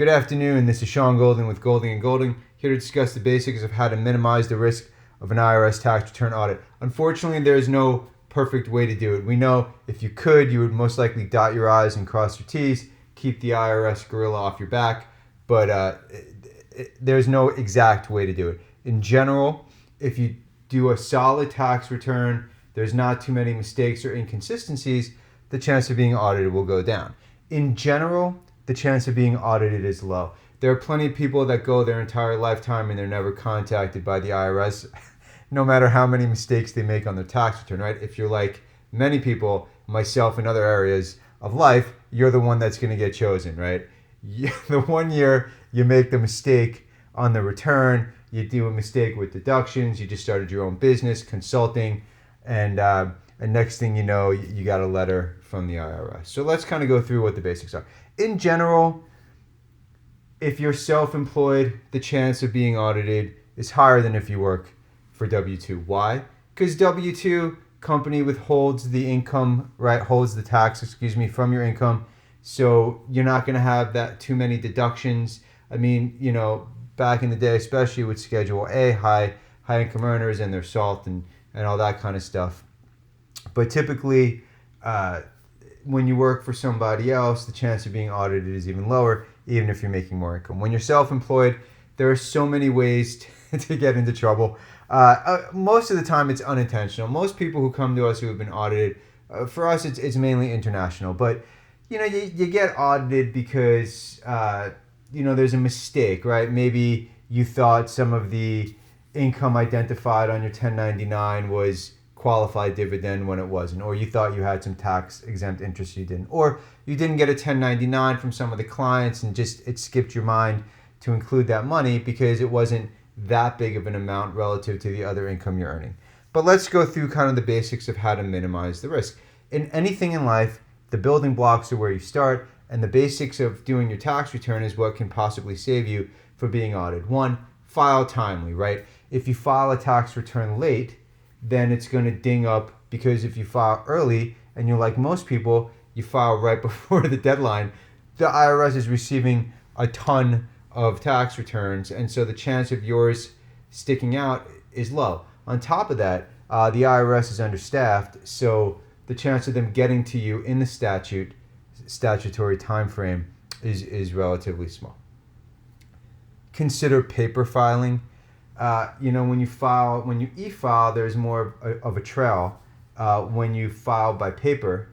Good afternoon, this is Sean Golding with Golding & Golding, here to discuss the basics of how to minimize the risk of an IRS tax return audit. Unfortunately, there is no perfect way to do it. We know if you could, you would most likely dot your I's and cross your T's, keep the IRS gorilla off your back, but there's no exact way to do it. In general, if you do a solid tax return, there's not too many mistakes or inconsistencies, the chance of being audited will go down. In general, the chance of being audited is low. There are plenty of people that go their entire lifetime and they're never contacted by the IRS, no matter how many mistakes they make on their tax return, right? If you're like many people, myself in other areas of life, you're the one that's going to get chosen, right? The 1 year you make the mistake on the return, you do a mistake with deductions, you just started your own business, consulting, and next thing you know, you got a letter from the IRS. So let's kind of go through what the basics are. In general, if you're self-employed, the chance of being audited is higher than if you work for W-2. Why? Because W-2 company withholds the income, right? Holds the tax, from your income. So you're not going to have that too many deductions. I mean, back in the day, especially with Schedule A, high income earners and their SALT and all that kind of stuff. But typically, when you work for somebody else, the chance of being audited is even lower, even if you're making more income. When you're self-employed, there are so many ways to get into trouble. Most of the time, it's unintentional. Most people who come to us who have been audited, for us, it's mainly international. But you get audited because there's a mistake, right? Maybe you thought some of the income identified on your 1099 was qualified dividend when it wasn't, or you thought you had some tax exempt interest you didn't, or you didn't get a 1099 from some of the clients and just it skipped your mind to include that money because it wasn't that big of an amount relative to the other income you're earning. But let's go through kind of the basics of how to minimize the risk. In anything in life, the building blocks are where you start, and the basics of doing your tax return is what can possibly save you from being audited. One, file timely, right? If you file a tax return late, then it's going to ding up, because if you file early and you're like most people, you file right before the deadline, the IRS is receiving a ton of tax returns, and so the chance of yours sticking out is low. On top of that, the IRS is understaffed, so the chance of them getting to you in the statutory time frame is relatively small. Consider paper filing. When you e-file, there's more of a trail. When you file by paper,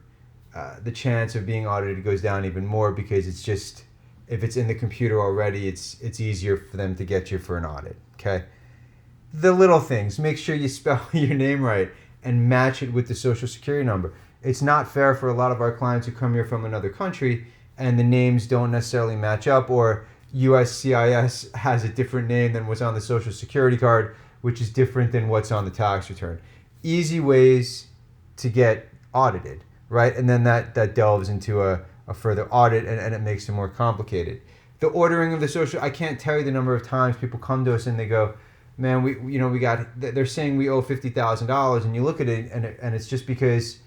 the chance of being audited goes down even more, because it's just, if it's in the computer already, it's easier for them to get you for an audit. Okay. The little things: make sure you spell your name right and match it with the Social Security number. It's not fair for a lot of our clients who come here from another country and the names don't necessarily match up, or USCIS has a different name than what's on the Social Security card, which is different than what's on the tax return. Easy ways to get audited, right? And then that delves into a further audit, and it makes it more complicated. The ordering of the social, I can't tell you the number of times people come to us and they go, man, they're saying we owe $50,000, and you look at it and it's just because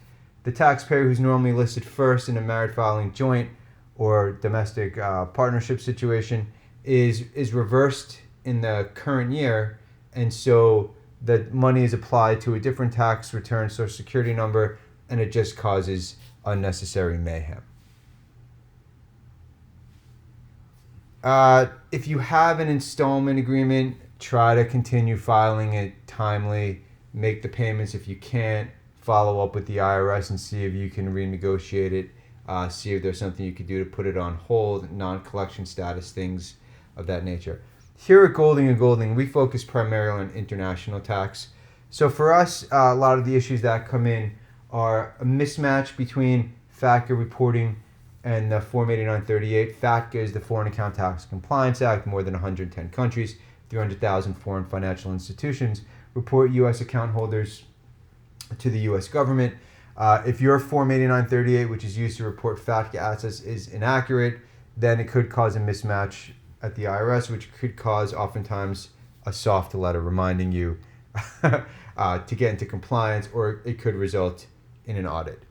the taxpayer who's normally listed first in a married filing joint or domestic partnership situation is reversed in the current year, and so the money is applied to a different tax return Social Security number, and it just causes unnecessary mayhem. If you have an installment agreement, try to continue filing it timely. Make the payments. If you can't, follow up with the IRS and see if you can renegotiate it. See if there's something you could do to put it on hold, non-collection status, things of that nature. Here at Golding & Golding, we focus primarily on international tax. So for us, a lot of the issues that come in are a mismatch between FATCA reporting and the Form 8938. FATCA is the Foreign Account Tax Compliance Act. More than 110 countries, 300,000 foreign financial institutions report U.S. account holders to the U.S. government. If your Form 8938, which is used to report FATCA assets, is inaccurate, then it could cause a mismatch at the IRS, which could cause oftentimes a soft letter reminding you to get into compliance, or it could result in an audit.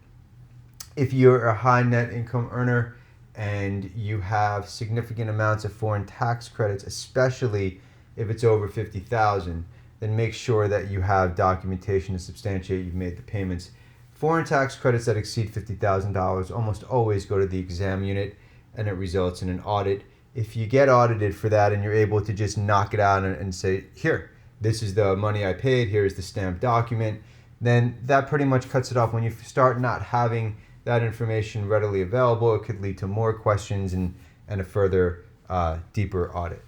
If you're a high net income earner and you have significant amounts of foreign tax credits, especially if it's over $50,000, then make sure that you have documentation to substantiate you've made the payments. Foreign tax credits that exceed $50,000 almost always go to the exam unit, and it results in an audit. If you get audited for that and you're able to just knock it out and say, here, this is the money I paid, here's the stamped document, then that pretty much cuts it off. When you start not having that information readily available, it could lead to more questions and a further deeper audit.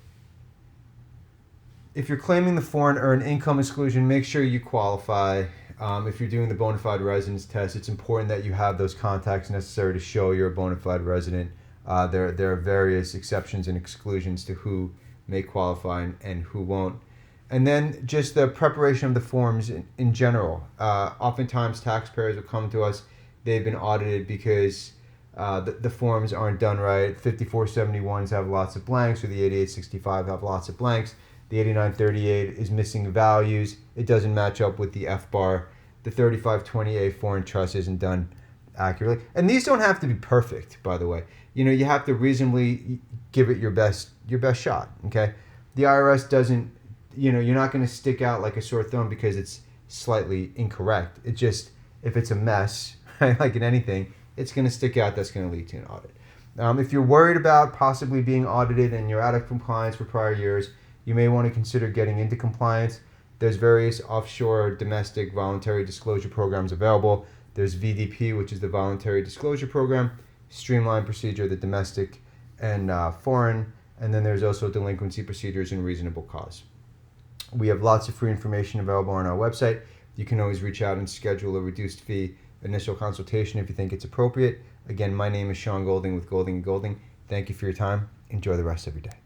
If you're claiming the foreign earned income exclusion, make sure you qualify. If you're doing the bona fide residence test, it's important that you have those contacts necessary to show you're a bona fide resident. There are various exceptions and exclusions to who may qualify and who won't. And then just the preparation of the forms in general. Oftentimes taxpayers will come to us, they've been audited because the forms aren't done right. 5471s have lots of blanks, or the 8865 have lots of blanks. The 8938 is missing values. It doesn't match up with the FBAR. The 3520A foreign trust isn't done accurately. And these don't have to be perfect, by the way. You have to reasonably give it your best shot, okay? The IRS doesn't, you're not going to stick out like a sore thumb because it's slightly incorrect. It just, if it's a mess, right, like in anything, it's going to stick out. That's going to lead to an audit. If you're worried about possibly being audited and you're out of compliance for prior years, you may want to consider getting into compliance. There's various offshore domestic voluntary disclosure programs available. There's VDP, which is the voluntary disclosure program, streamlined procedure, the domestic and foreign, and then there's also delinquency procedures and reasonable cause. We have lots of free information available on our website. You can always reach out and schedule a reduced fee initial consultation if you think it's appropriate. Again, my name is Sean Golding with Golding & Golding. Thank you for your time. Enjoy the rest of your day.